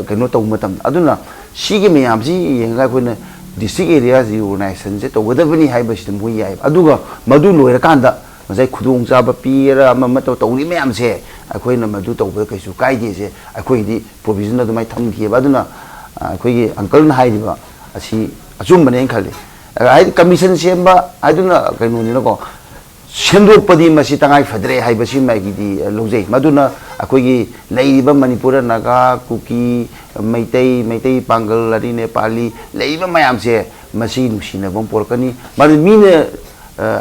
कनो तौ मतम अदुना सिगे मयाम सि येंगा कोइना डिस्ट्रिक्ट एरिया जि ऑर्गेनाइजेशन से तौगदबनी हाइबसिद मोइ याइ अदुगा मदु लोइरकांदा मजाइ खुदोंग चाबा पीरा अमा तो तौरि मयाम से अखोइना मदु तौबा कैसु काइदे से अखोइदि प्रोविजन अदुमाइ थमखिबा अदुना अखोइगे अंकल ना हाइदिबा असि अचुमबने खले हाइ कमीशन सेम्बा अदुना कैनोनिनको सेंदोपदी मसी तंगाई फदरे हाइबसी माइगिदि लौजै मदुना अखोइगे लैरिबा मणिपुर नागा कुकी मैतै पांगल लरि नेपाली लैरिबा मयाम से मसी नुसिनबम पोरकनी मदु मीने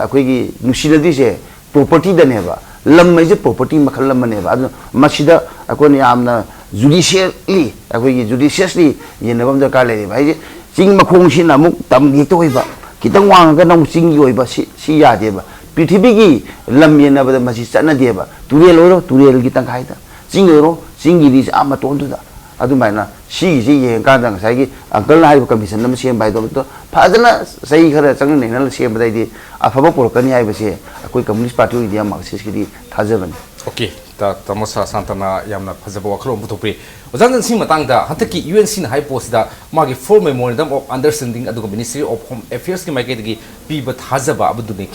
अखोइगे नुसिनदि से प्रॉपर्टी दनेबा लम्मैजे प्रॉपर्टी मखल लमनेबा अदु मसीदा अखोनि यामना जुडिशियली अखोइगे जुडिशियसली येनबम दरकार लेरे भाई चिंग मखोंसिना अमुक तम हेक्तो होइबा खितंग वांगा नम चिंगी होइबा सि यादेबा पृथ्वी की लम येनबद मसी चनदेबा तुरेल ओरो तुरेल की तंखाइदा चिंग ओरो चिंगी दिस आमा तोंदुदा अदुमाइना सिगिसे येंगादा ngसाइगी अंकल हाइबा कमिशन नम सेम बाइदो तो फाजना सही खरा चंग नेनल सेम बदाइदि अफबा पोरकनी हाइबसे अकोइ कम्युनिस्ट पार्टी इंडिया मार्क्सिस्ट की थाजबन
okay Tamosa Santana Yamna Pazabo Kalo Mutopi. Ozan Simatanga, Hantaki UNC High Post that Magi full memorandum of understanding at the Ministry of Home Affairs ki Magegi Pibat Hazaba Abudunik.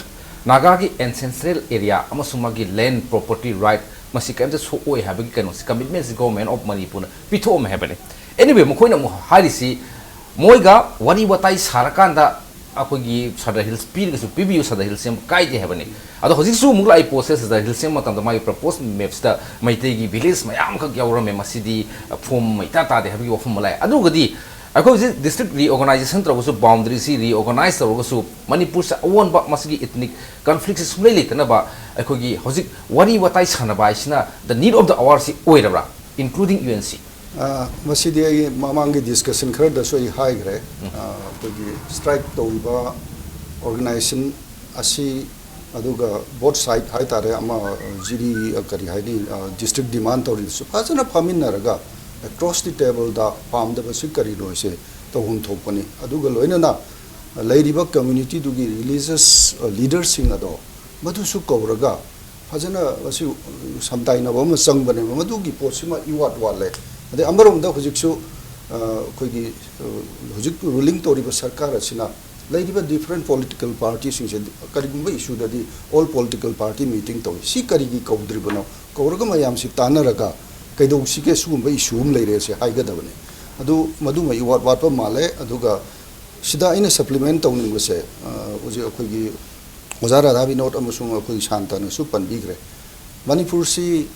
Nagagi ancestral area, Amasumagi land property right, Masikam the so way having commitments government of Manipur, Pito Mahabani. Anyway, Mukoina Harisi, Moiga, Wadi Watai Sarakanda. Akogi Sada Hills Pig to PBU Sada Hills Kaiti Heaveny. Other Hosisu Mulai possesses the Hilsem and my proposed maps that my Tegi village, my Amka Yaurame Masidi, from my Tata, the Happy of Malay. Adugadi, I call this district reorganization was boundaries reorganized or also Manipur's own but Masigi ethnic conflicts is really Kanaba, Akogi Hosik, Wadi Watai Sanabaishna, the need of the hours Oedara, including UNC.
Masidi Mamangi discussion crowd so high grade strike to organization asi aduga both side high tare ama GD kari haini district demand to so fazana famin naraga across the table da palm the basic kari no se to hun thopani aduga loina na lairiba community dugi religious leaders sing ado madu su kawraga fazana asi samtai na bama sang bane madu gi posima iwat wale ade amarom da hujiksu koigi hujik ruling toriba sarkar asina laidiba different political parties sing karigumba issue da di all political party meeting to si karigi kaudribano kauraga mayam si tanaraga kaido si ke sugumba issue um leire se haiga dabane adu madu mai wat pa male aduga sida ina supplement tawning base uji koigi ozara da bi note amusung koi shantana su panbigre manipur si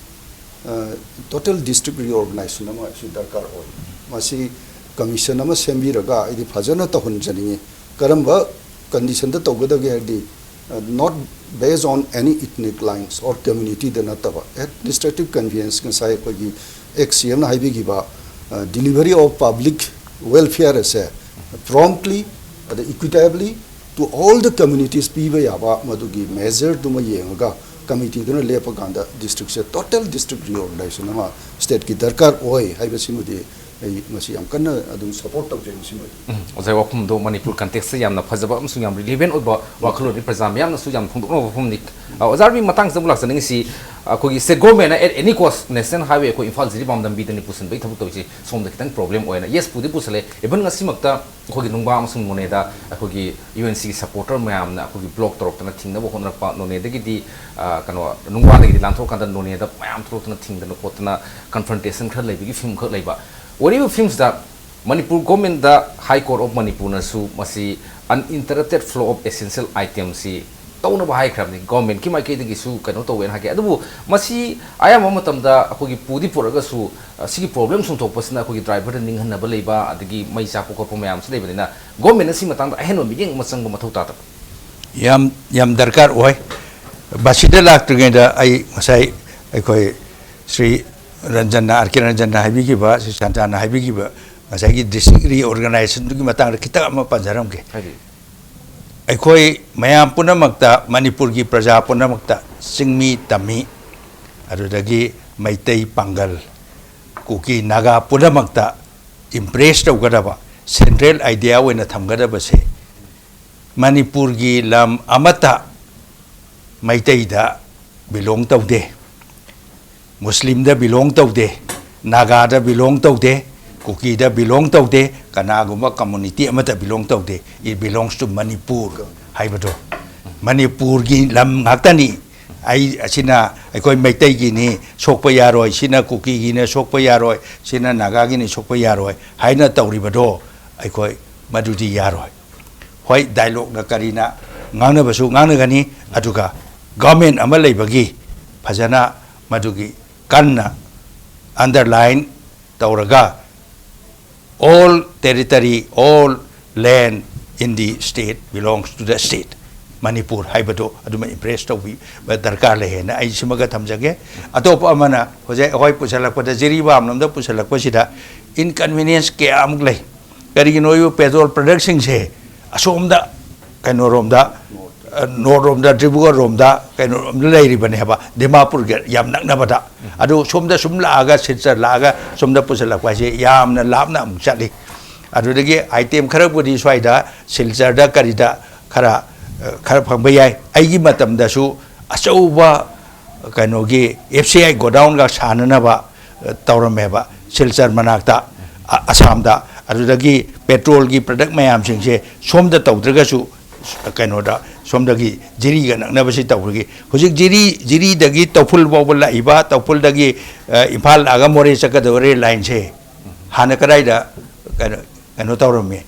total district reorganization ama si darkar oi masi commission ama sembiraga idi phajana ta hunjani karamba condition da tawgadage di not based on any ethnic lines or community da nataba administrative convenience kan sai ko gi xcm na haibi gi ba delivery of public welfare as promptly and equitably to all the communities piba yaba madugi measure duma yenga committee duna lepa ganda district se total district reorganization ama state ki darkar oi haiba simudi ai masi am kana adum support tawje simudi
ozai wakum do Manipur context se yamna phajaba amsung yam relevant oba wakhlo ni prajam yamna su yam thongdok no phum ni ozarbi matang se mulak saning si kogi state government at any cost national highway ko Imphal jiri bam dambi dani pusun bai thabuk tawji somda kitang problem oina yes pudi pusale even ngasi makta kogi nungba amsung none da kogi UNC supporter mayam na kogi block torok tana thingna bo honra pa none de gi di kano nungwa de gi lanthok kan none da mayam torok tana thingda no kotna confrontation khar leibi gi film khar leiba whatever films that Manipur government the High Court of Manipur na su masi uninterrupted flow of essential items si tawna ba high crab ni government ki mai ke de su kano to wen ha ke adu masi aya ma matam da akogi pudi puraga su sigi problem sung thok pasna akogi driver da ning hanna ba leiba adigi mai sa ko ko mayam se leiba na government na si matang da aheno meeting masang ba mathau ta ta
yam darkar oi basida lak tugenda ai masai ai Sri Ranjana Arki Ranjana haibi ki ba si Santana haibi ki ba masai ki district reorganization ki matang da kita ama panjaram ke akhoi mayam punamakta Manipur ki praja punamakta singmi tami adudagi maitai pangal kuki naga punamakta impress tawgadaba central idea wena thamgadaba se Manipur ki lam amata maitai da belong tawde Muslim da belong tawde Naga da belong tawde Kuki da belong tawde kanaguma community amata belong tawde it belongs to Manipur haibado Manipur gi lam ngaktani ai asina aikoi maitai gi ni sokpa yaroi sina kuki gi ne sokpa yaroi sina naga gi ni sokpa yaroi haina tawribado aikoi madudi yaroi hoi dialogue na karina ngangna basu ngangna gani aduga government ama leibagi phajana madugi kanna underline tauraga all territory all land in the state belongs to the state Manipur haibado aduma impress to we but darkar le na ai simaga thamjage atop amana hoje hoi pusalak pada jiriba amnamda pusalak pasida inconvenience ke amuk lei kari no yu petrol production se asomda kainoromda Noromda Tribuga Romda Lady Baneba, Dimapur Yam Nabata. Ado Somda Sumla Aga Sitsa Laga, Somda Pusala Quasi, Yam Labna Chali. Adodagi, item Karabudi Swida, Silzarda Karida, Kara Karapambaya, Ayimatam Dasu, Asoba ꯀꯩꯅꯣꯒꯤ FCI ꯒꯣꯗꯥꯎꯟꯒ ꯁꯥꯟꯅꯅꯕ ꯇꯧꯔꯝꯃꯦꯕ Silchar ꯃꯅꯥꯛꯇ ꯑꯁꯥꯝꯗ ꯑꯗꯨꯗꯒꯤ ꯄꯦꯇ꯭ꯔꯣꯜꯒꯤ product ꯃꯌꯥꯝꯁꯤꯡꯁꯦ ꯁꯣꯝꯗ ꯇꯧꯗ꯭ꯔꯒꯁꯨ ꯀꯩꯅꯣꯗ ꯁꯣꯝꯗꯒꯤ ꯖꯤꯔꯤꯒ ꯅꯛꯅꯕꯁꯤ ꯇꯧꯔꯒꯤ ꯍꯧꯖꯤꯛ ꯖꯤꯔꯤꯗꯒꯤ ꯇꯧꯐꯨꯜ ꯐꯥꯎꯕ ꯂꯥꯛꯏꯕ ꯇꯧꯐꯨꯜꯗꯒꯤ ꯏꯝꯐꯥꯜ ꯂꯥꯛꯑꯒ ꯃꯣꯔꯦ ꯆꯠꯀꯗꯕ ꯔꯦꯜ ꯂꯥꯏꯟꯁꯦ ꯍꯥꯟꯅ ꯀꯗꯥꯏꯗ ꯀꯩꯅꯣ ꯇꯧꯔꯝꯃꯤ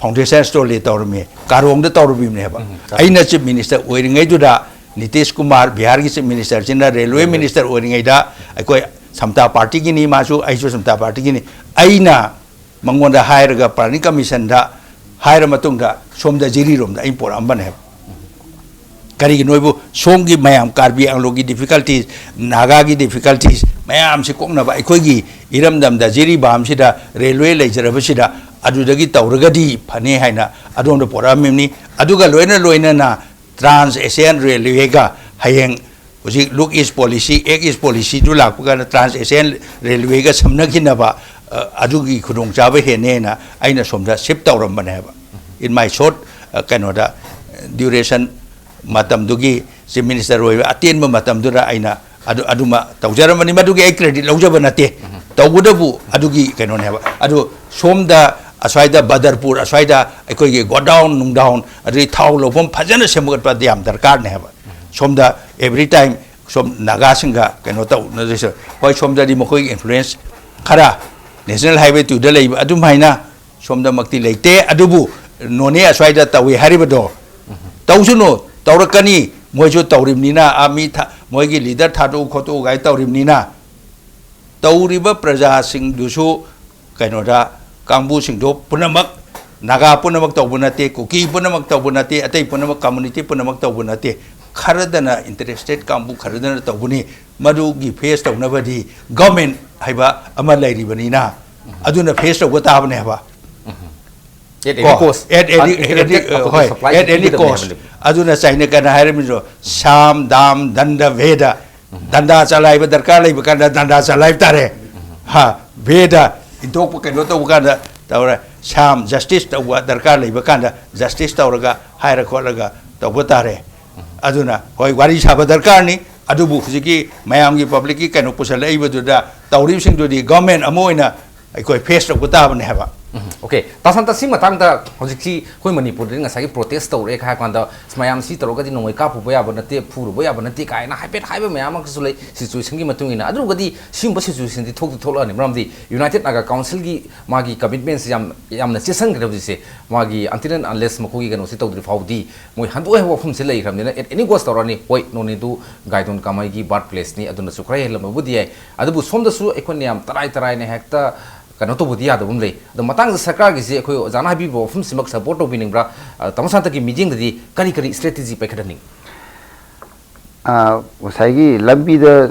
ꯐꯥꯎꯟꯗꯦꯁꯟ ꯁ꯭ꯇꯣꯟ ꯇꯧꯔꯝꯃꯤ ꯀꯥꯔꯣꯡꯗ ꯇꯧꯔꯝꯃꯤꯕꯅꯦꯕ ꯑꯩꯅ ꯆꯤꯞ ꯃꯤꯅꯤꯁꯇꯔ ꯑꯣꯏꯔꯤꯉꯩꯗꯨꯗ ꯅꯤꯇꯤꯁ ꯀꯨꯃꯥꯔ ꯕꯤꯍꯥꯔꯒꯤ ꯆꯤꯞ ꯃꯤꯅꯤꯁꯇꯔꯁꯤꯅ ꯔꯦꯜꯋꯦ ꯃꯤꯅꯤꯁꯇꯔ ꯑꯣꯏꯔꯤꯉꯩꯗ ꯑꯩꯈꯣꯏ ꯁꯝꯇꯥ ꯄꯥꯔꯇꯤꯒꯤꯅꯤ ꯃꯥꯁꯨ ꯑꯩꯁꯨ ꯁꯝꯇꯥ ꯄꯥꯔꯇꯤꯒꯤꯅꯤ ꯑꯩꯅ ꯃꯉꯣꯟꯗ ꯍꯥꯏꯔꯒ ꯄ꯭ꯂꯥꯅꯤꯡ ꯀꯃꯤꯁꯟꯗ ꯍꯥꯏꯔ ꯃꯇꯨꯡꯗ ꯁꯣꯝꯗ ꯖꯤꯔꯤꯔꯣꯝꯗ ꯑꯩ ꯄꯣꯔꯛꯑꯝꯕꯅꯦꯕ ꯀꯔꯤꯒꯤ ꯅꯣꯏꯕꯨ ꯁꯣꯝꯒꯤ ꯃꯌꯥꯝ ꯀꯥꯔꯕꯤ ꯑꯪꯂꯣꯒꯤ ꯗꯤꯐꯤꯀꯜꯇꯤꯁ ꯅꯥꯒꯥꯒꯤ ꯗꯤꯐꯤꯀꯜꯇꯤꯁ ꯃꯌꯥꯝꯁꯤ ꯀꯣꯛꯅꯕ ꯑꯩꯈꯣꯏꯒꯤ ꯏꯔꯝꯗꯝꯗ ꯖꯤꯔꯤꯕꯥꯝꯁꯤꯗ ꯔꯦꯜꯋꯦ ꯂꯩꯖꯔꯕꯁꯤꯗ ꯑꯗꯨꯗꯒꯤ ꯇꯧꯔꯒꯗꯤ ꯐꯅꯤ ꯍꯥꯏꯅ ꯑꯗꯣꯝꯗ ꯄꯣꯔꯛꯑꯝꯃꯤꯕꯅꯤ ꯑꯗꯨꯒ ꯂꯣꯏꯅꯅ ꯇ꯭ꯔꯥꯟꯁ ꯑꯦꯁꯤꯌꯥꯟ ꯔꯦꯜꯋꯦꯒ ꯍꯌꯦꯡ ꯍꯧꯖꯤꯛ ꯂꯨꯛ ꯏꯁ ꯄꯣꯂꯤꯁꯤ ꯑꯦꯛ ꯏꯁ ꯄꯣꯂꯤꯁꯤꯗꯨ ꯂꯥꯛꯄ ꯀꯥꯟꯗ ꯇ꯭ꯔꯥꯟꯁ ꯑꯦꯁꯤꯌꯥꯟ ꯔꯦꯜꯋꯦꯒ ꯁꯝꯅꯈꯤꯅꯕ ꯑꯗꯨꯒꯤ ꯈꯨꯗꯣꯡꯆꯥꯕ ꯍꯦꯟꯅꯦꯅ ꯑꯩꯅ ꯁꯣꯝꯗ ꯁꯤꯞ ꯇꯧꯔꯝꯕꯅꯦꯕ ꯏꯟ ꯃꯥꯏ ꯁꯣꯔꯠ ꯀꯩꯅꯣꯗ duration matamdugi chief minister roi atenba matamdura aina aduma tawjaramani madugi ai credit lawjaba nate tawgudabu adugi kaino neba adu somda aswaida badarpur aswaida aikoi ge godown nungdown adi thau lobom phajana semugat pa diam darkar neba somda every time som naga singa kaino taw na jesa hoi somda di mokoi influence khara national highway to the lei adum haina somda makti leite adubu none aswaida tawi haribado tawsuno taurakani moijo taurimnina ami moigi leader thadu khoto gai taurimnina tauriba praja sing dusu kainoda kangbu sing do punamak naga punamak taubunate kuki punamak taubunate atai punamak community punamak taubunate kharadana interested kangbu kharadana taubuni madu gi face taunabadi government haiba ama lairibanina aduna face tawata abne ba at any cost aduna chaina kana hairamijo sham dam danda veda danda chalai ba darkar lai ba kana danda chalai tare ha veda intok pa keno to kana tawra sham justice to darkar lai ba kana justice tawraga haira kholaga to tare aduna hoi wari saba darkar ni adubu hujiki mayam gi public ki keno pusalai ba duda tawrim sing dudi government amoina aikoi face to bane haba
Okay, tasanta si matang da hojiki hoi manipur ring asagi protest tawre kha kwanda smayam si tawga di nongoi ka puba ya banate phuru ba ya banate kai na haipet haiba mayam ka sulai situation gi matung ina adu gadi simba situation di thok thok ani mramdi united naga council gi magi commitments yam na chesan gre se magi until and unless makogi gano si tawdri faudi moi handu he wafum se lai ramne at any cost tawrani hoi no ne du gaidon kamai gi birthplace ni aduna sukrai helam budi ai adu somda su ekon yam tarai ne hekta kano to budia da bumle the matang sarkar gi se khoi jana bi bo fum simak support of bining bra tamasanta gi meeting di kari strategy pe khadani
wasai gi lambi da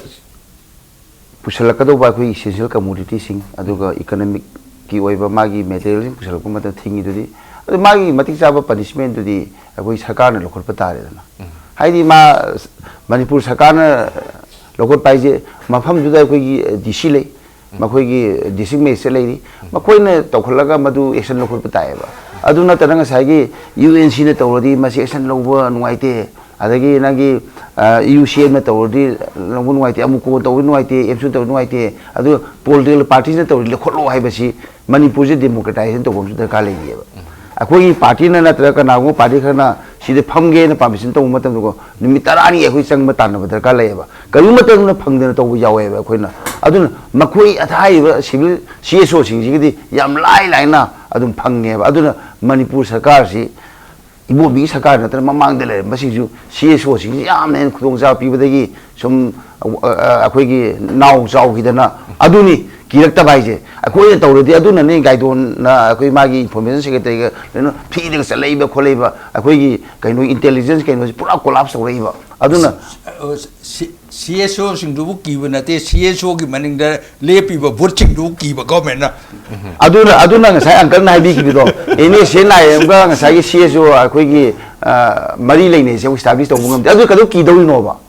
pusalakado ba khoi essential commodity sing aduga economic ki oiba magi material pusal ko mata thingi dudi adu magi matik chaba punishment dudi khoi sarkar na lokhol patare dana haidi ma manipur sarkar na lokhol paije mafam juda khoi gi dc le makhoi district minister leiri makhoi na tokhlaga madu action lokol pataeba aduna tananga sagi UNC na tawrodi masi action loba nuaite adagi nagi UCM na tawrodi lobu nuaite amuko tawri nuaite MSU tawri nuaite adu political parties na tawri lekholo haibasi manipur je democratization tawbam su darkar leieba akhoi party na natra ka nago party khana side phamge na permission taw matam ko nimi tarani akhoi chang ma tan ba darkar leieba kalu matam na phangdena taw yawe akhoi na aduna makhoi athai ba civil CSO sing ji yam lai na adum phange ba aduna manipur sarkar si ibo bi sarkar na mamang de le masi ju CSO sing yam ne khudong ja pi badagi sum akhoi gi naw jaw hidana aduni kirakta baije akhoi tawrodi aduna ne gaidon na akhoi magi information secretary ga no phi de salai ba kholai ba akhoi gi kaino intelligence kaino pura collapse horai ba aduna
CSO sing du ki banate CSO gi maning da lepi ba vote sing du ki ba government na
aduna nga sai uncle na bi ki do ene se na nga nga sai CSO akhoi gi mari leine se establish to bungam adu kadu ki do no ba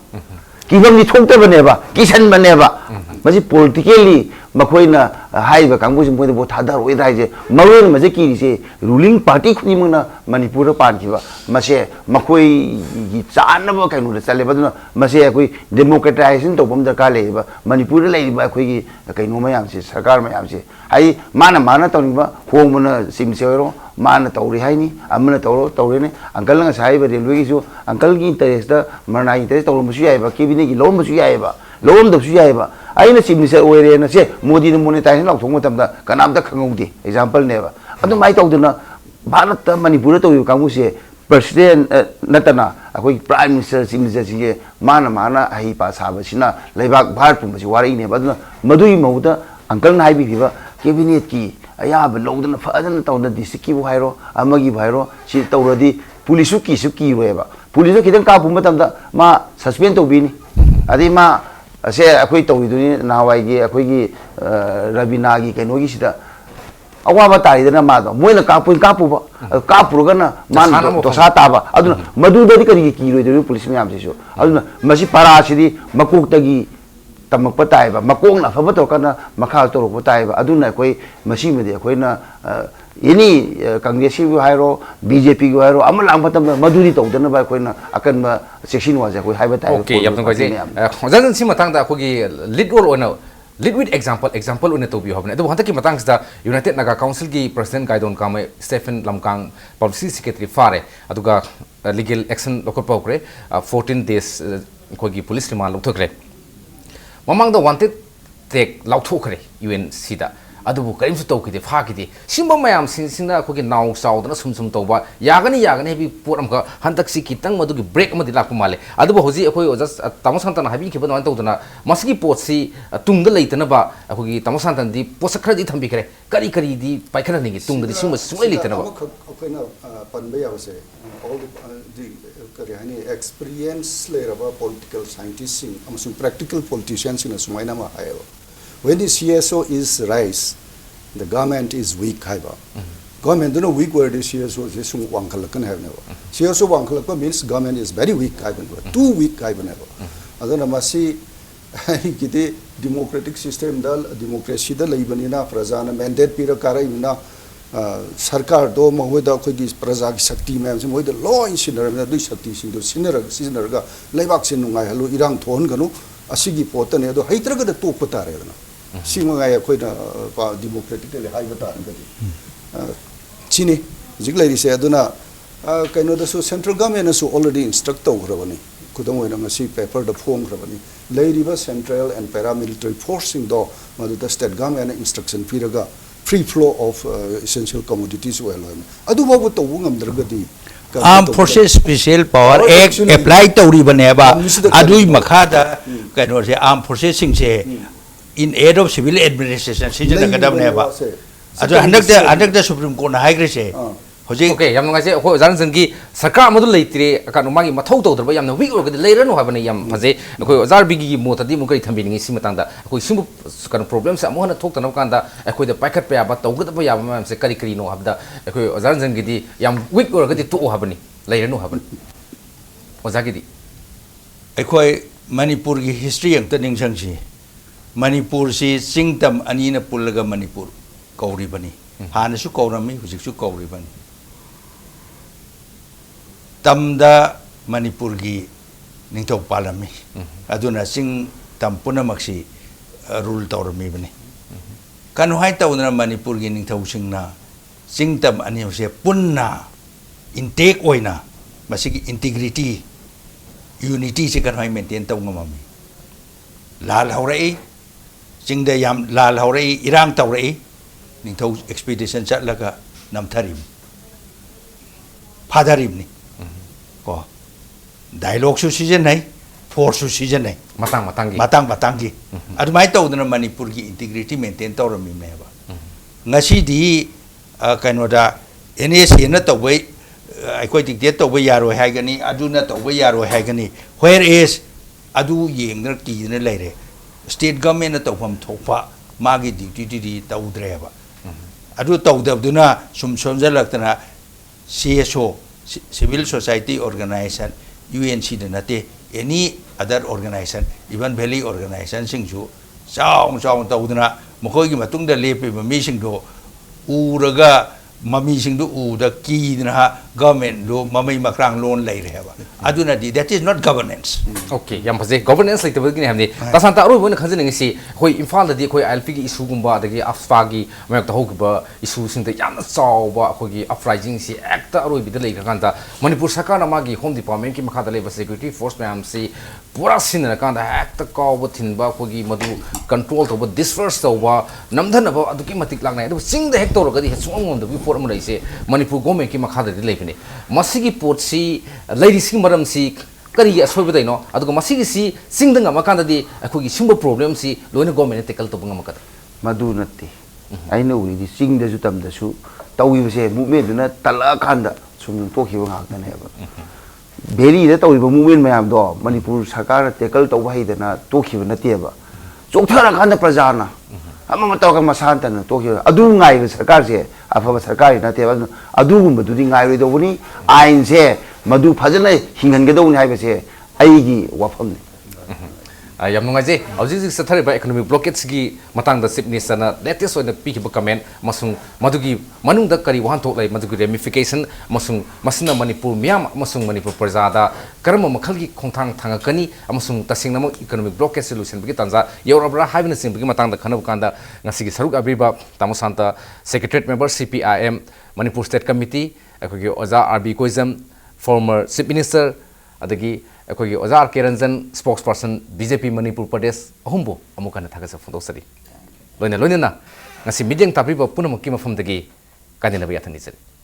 ki bam ni thok te bane ba ki san bane ba masi politically makoina haiba kangbu sim poida bo thadar oi dai je mawen maje ki se ruling party khuni muna manipur pan ki ba mase makoi gi chan ba kainu le chale ba duna mase akoi democratization to bam da ka le ba manipur le ba akoi gi kainu mayam se sarkar mayam se ai mana tawni ba homuna sim se ro mana tawri haini amana tawro tawre ne uncle nga sai ba railway gi su uncle gi interest da marna interest tawro musu ai ba kibini gi lom musu ai ba lom da su ai ba ai na sim se oire na se modi na monetization lok thong matam da kanam da khangudi example ne ba adu mai tawduna bharat ta manipur to yu kamu se president natana akoi prime minister sim se si mana ai pa sa ba sina leibak bharat pum si wari ne ba madui mauda uncle na ai bi ba cabinet ki aya ba lodana fadana tawda district ki bhairo amagi bhairo si tawradi police ki roeba police ki dan ka pum matam da ma suspend to bi ni adi ma ase akoi tawiduni nawai gi akoi gi rabina gi kaino gi sida awa ba tai dana ma do moina ka pu ba ka pu ga na man to sa ta ba aduna madu da di kari ki ro de police myam se so aduna masi para si di makuk ta gi tamak pa tai ba makong na fa ba to kana makha to ro pa tai ba aduna koi masi me de koi na ini Congress ki hairo BJP ki hairo amal ang patam maduri to dana ba koi na akan ma section wa ja koi hai ba tai
okay yap tong koi je jan si matang da ko gi lead role ona lead with example una to bi hobne do hanta ki matang da United Naga Council ki president gaidon ka mai Stephen Lamkang policy secretary fare aduga legal action lokor pokre 14 days ko gi police remand lokthokre mamang da wanted take lauthokre UN sida adubu karim su tau kide pha kide simba mayam sinna ko gi naw saw dana sum tawba yagani bi poram ka hantak si kitang madu gi break ma dilak male adubu hoji akoi just tamosan tan habi ki ban taw dana masgi pot si tungda leitana ba ko gi tamosan tan di posakra di thambi kare kari di paikhana ni gi tungda di simba sumai leitana ba
akoi na panbe yawse all the kari hani experience le raba political scientists amasung practical politicians in sumaina ma hayo when the CSO is rise, the government is weak. Government do not weak where the CSO is wankalakan have never. CSO wankalaka means government is very weak. Too weak. Adana masi kiti democratic system dal democracy dal ibanina prajana mandate pira kara imna sarkar do mahweda ko gi praja ki shakti me mo the law in sinner me du shakti sing do sinner ga leibak sin nungai halu irang thon ganu asigi potane do haitraga da to patare na singai ko na democratically high bata ngadi chini jiglai se aduna kaino da so central government so already instruct to grabani kudam oina masi paper da form grabani leiriba central and paramilitary forcing do madu da state government instruction piraga free flow of essential commodities well adu babu to ngam dragadi
Armed Forces Special Power Act apply to Ribaneba Adui Makada can say Armed Forces sing in aid of civil administration season Neba under the Supreme Court High Grade okay
yam ngai se ho jan jan gi sarkar madu leitre ka no magi mathau to dra yam na week orga leira no habani yam phaje ko jar bigi gi mota di mu kai thambi ngi sim tang da ko sim kan problem sa mo na thok ta no kan da ko da paikhat pa ba to ga ba ya ma se kari no habda ko jan jan gi di yam week orga di to habani leira no habani oja gi di
ai Manipur gi history ang ta ning sang si Manipur si singtam ani na pulaga Manipur kauri bani hana su kaurami hujik su kauri bani tamda Manipur gi ningtau palami aduna sing tampuna maksi rule taurami bani kanu hai tauna Manipur gi ningtau singna singtam ani se punna intake oina masigi integrity unity se kan hai maintain tau ngamami lal haurai singda yam lal haurai irang taurai ningtau expedition chatlaga namtharim phadarim ni ko dialogue su season nai force su season nai matang gi adumai tawdana Manipur gi integrity maintain tawrami me ba ngasi di kainoda NSA na tawai aikoi dictate tawai yaro haigani aduna tawai yaro haigani where is adu yengna ki na leire state government na tawfam thopa magi duty di tawdre ba adu tawdabduna somjalaktana CSO civil society organization UNC de nate any other organization even valley organization singju चाउ चाउ तौदना मखोई की मतुंग the लेपि मीसिंग दो उरगा mummy Singh उद कीदना government दो ममई मक्रांग loan ले रहे बा अदुना दी that is not governance
okay याम फजे गवर्नेंस लाइक तबगिनी हमने तसांता अरो बोन खजन सी होय इम्फाल दि खोय एलपी की इशू गुंबा दगी अफस्पा की मयक त होगबा इशू सिंग द याम चावबा खोगी अपराइजिंग सी एक्ट अरो बिद लेक कांदा मणिपुर सरकार मागी होम डिपार्टमेंट की मखा दले सिक्योरिटी फोर्स मैम सी पूरा सिन कांदा एक्ट काव थिनबा खोगी मधु कंट्रोल तब डिस्पर्स तब नमधनब अदुकी मतिक लागना अदु सिंग द हेक तोरगदी हेसोंग द पोट अमु लैसे मणिपुर गवर्नमेंट की मखा दले लेबने मसिगी पोट सी लैरिसिंग मरम सी करी असोबदैनो अदुग मसिगी सी सिंगदंग मकांददी अखोगी सिंब प्रॉब्लम सी लोइना गवर्नमेंट टेकल तबंग मकद
मधु नत्ती आइना उरिदि चिंगदसु तमदसु तौइबसे मूवमेंट ना तला खांदा सुम तोखिबो गाक्तनेबा भेरी द तौइबो मूवमेंट मयाम दो मणिपुर सरकार टेकल तौबा हिदना तोखिबो नतेबा चोक्थरा खांदा प्रजाना अमा मतौका मसांतन तोखिबो अदु ngai सरकार से अफब सरकार नतेबा अदुगुंबदुदि ngai रोदोबनी आइन से मधु फजने हिंगनगदौनी हाइबसे आइगी वाफमने
याम नुंगाजे हौजिक सथरिबा इकोनॉमिक ब्लॉकेज की मतंग द चीफ मिनिस्टर ना लेटेस्ट ओइन पीखिबा कमेंट मसुंग मधुगी मनुंग द करी वाहन थोक लै मधुगी रेमिफिकेशन मसुंग मसना मणिपुर मियाम मसुंग मणिपुर प्रजादा करम मखल की खोंथांग थांगकनी मसुंग तसिंगनम इकोनॉमिक ब्लॉकेज सोल्यूशन बगी तंजा योरबरा हाइबन सिंग बगी मतंग द खनब कांदा ngasi saruk abriba tamusanta secretariat member CPIM Manipur State Committee akogi oza RB Koizam former chief minister adagi अखोगी ओजार केरंजन स्पोक्सपर्सन बीजेपी मणिपुर प्रदेश अहुमबो अमुकना थागस फोंदोसरी लोइना लोइना ngasi मिडियम ताब्रिबो पुनमकी मफमदगी कादिनबा याथनि सरी